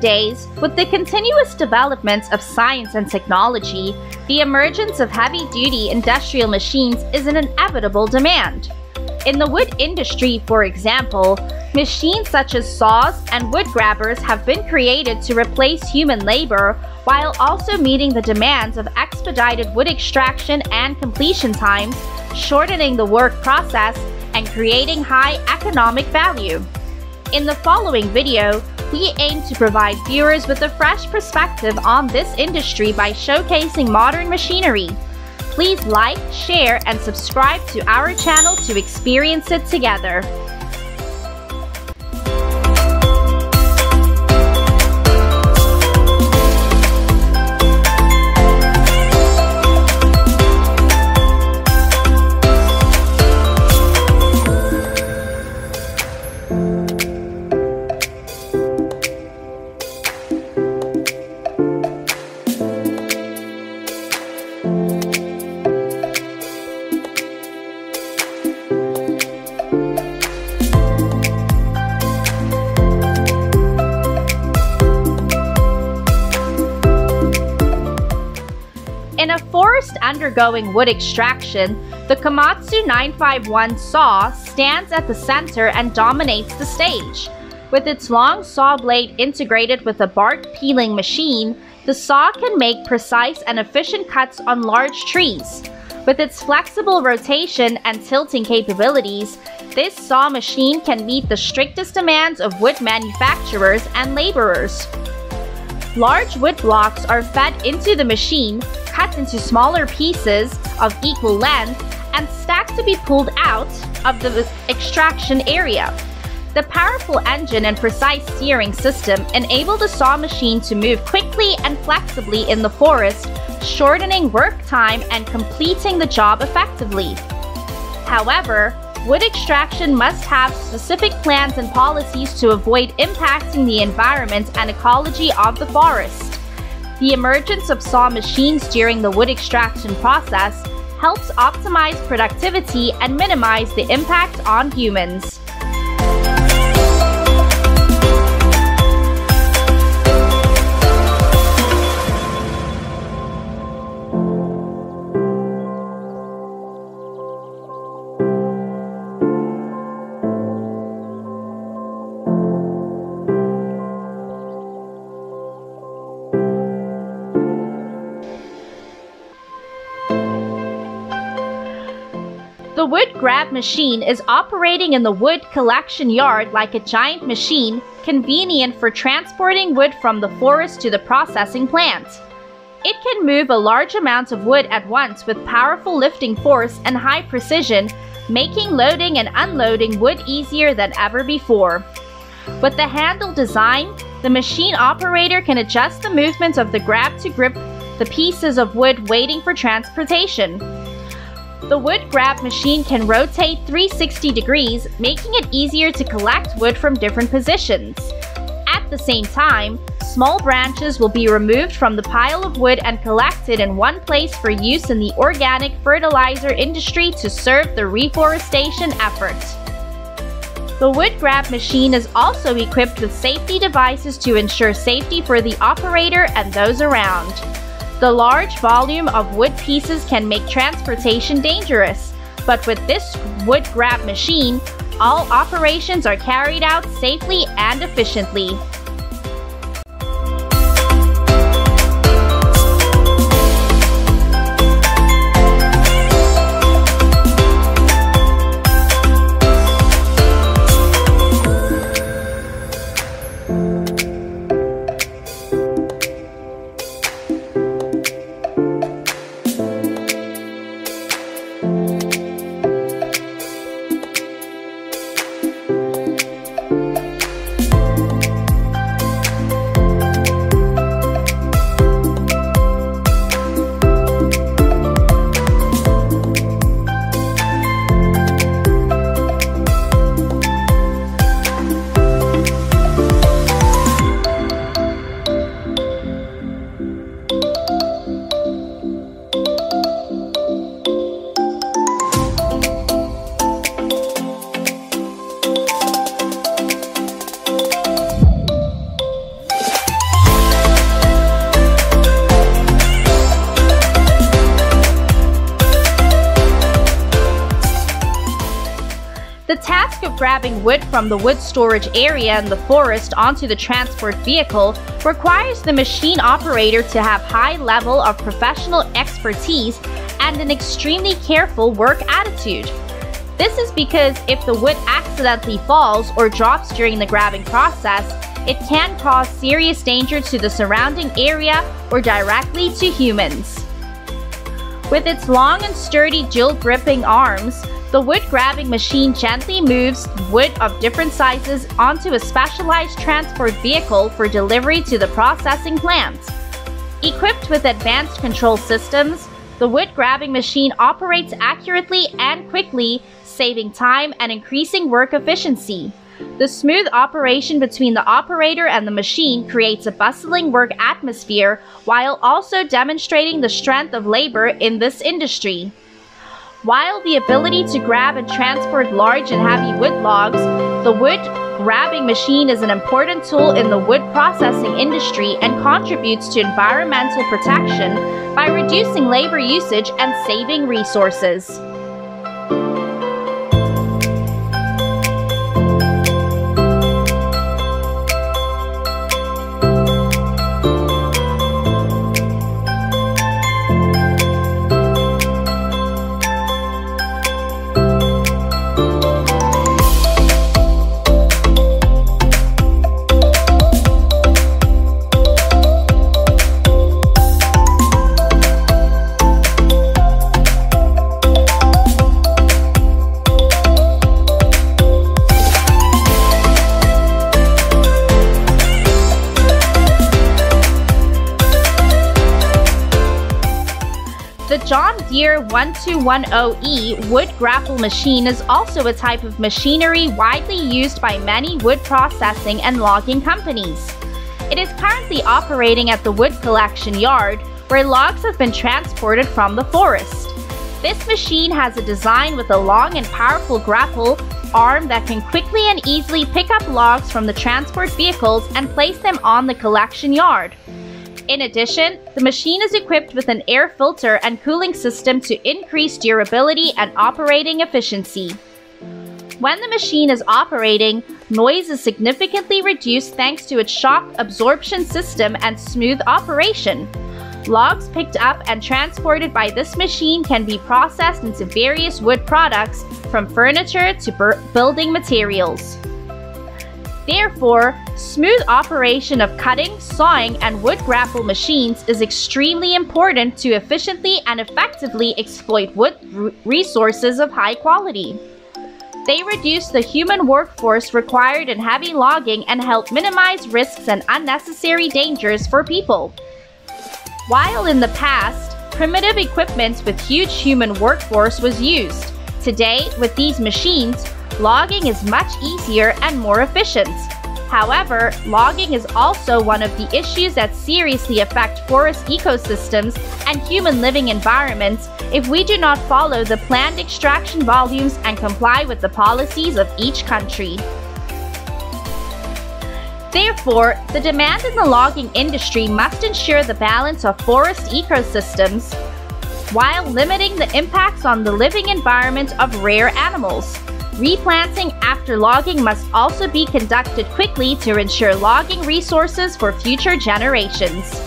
Nowadays, with the continuous development of science and technology, the emergence of heavy-duty industrial machines is an inevitable demand. In the wood industry, for example, machines such as saws and wood grabbers have been created to replace human labor while also meeting the demands of expedited wood extraction and completion times, shortening the work process, and creating high economic value. In the following video, we aim to provide viewers with a fresh perspective on this industry by showcasing modern machinery. Please like, share, and subscribe to our channel to experience it together. In a forest undergoing wood extraction, the Komatsu 951 saw stands at the center and dominates the stage. With its long saw blade integrated with a bark peeling machine, the saw can make precise and efficient cuts on large trees. With its flexible rotation and tilting capabilities, this saw machine can meet the strictest demands of wood manufacturers and laborers. Large wood blocks are fed into the machine, cut into smaller pieces of equal length, and stacked to be pulled out of the extraction area. The powerful engine and precise steering system enable the saw machine to move quickly and flexibly in the forest, shortening work time and completing the job effectively. However, wood extraction must have specific plans and policies to avoid impacting the environment and ecology of the forest. The emergence of saw machines during the wood extraction process helps optimize productivity and minimize the impact on humans. The wood grab machine is operating in the wood collection yard like a giant machine, convenient for transporting wood from the forest to the processing plant. It can move a large amount of wood at once with powerful lifting force and high precision, making loading and unloading wood easier than ever before. With the handle design, the machine operator can adjust the movement of the grab to grip the pieces of wood waiting for transportation. The wood grab machine can rotate 360 degrees, making it easier to collect wood from different positions. At the same time, small branches will be removed from the pile of wood and collected in one place for use in the organic fertilizer industry to serve the reforestation effort. The wood grab machine is also equipped with safety devices to ensure safety for the operator and those around. The large volume of wood pieces can make transportation dangerous, but with this wood grab machine, all operations are carried out safely and efficiently. task of grabbing wood from the wood storage area in the forest onto the transport vehicle requires the machine operator to have high level of professional expertise and an extremely careful work attitude. This is because if the wood accidentally falls or drops during the grabbing process, it can cause serious danger to the surrounding area or directly to humans. With its long and sturdy dual gripping arms, the wood grabbing machine gently moves wood of different sizes onto a specialized transport vehicle for delivery to the processing plant. Equipped with advanced control systems, the wood grabbing machine operates accurately and quickly, saving time and increasing work efficiency. The smooth operation between the operator and the machine creates a bustling work atmosphere while also demonstrating the strength of labor in this industry. While the ability to grab and transport large and heavy wood logs, the wood grabbing machine is an important tool in the wood processing industry and contributes to environmental protection by reducing labor usage and saving resources. The John Deere 1210E wood grapple machine is also a type of machinery widely used by many wood processing and logging companies. It is currently operating at the wood collection yard, where logs have been transported from the forest. This machine has a design with a long and powerful grapple arm that can quickly and easily pick up logs from the transport vehicles and place them on the collection yard. In addition, the machine is equipped with an air filter and cooling system to increase durability and operating efficiency. When the machine is operating, noise is significantly reduced thanks to its shock absorption system and smooth operation. Logs picked up and transported by this machine can be processed into various wood products, from furniture to building materials. Therefore, smooth operation of cutting, sawing, and wood grapple machines is extremely important to efficiently and effectively exploit wood resources of high quality. They reduce the human workforce required in heavy logging and help minimize risks and unnecessary dangers for people. While in the past, primitive equipment with huge human workforce was used, today, with these machines, logging is much easier and more efficient. However, logging is also one of the issues that seriously affect forest ecosystems and human living environments if we do not follow the planned extraction volumes and comply with the policies of each country. Therefore, the demand in the logging industry must ensure the balance of forest ecosystems while limiting the impacts on the living environment of rare animals. Replanting after logging must also be conducted quickly to ensure logging resources for future generations.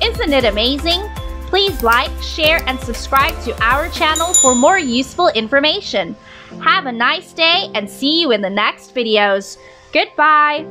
Isn't it amazing? Please like, share, and subscribe to our channel for more useful information. Have a nice day and see you in the next videos. Goodbye!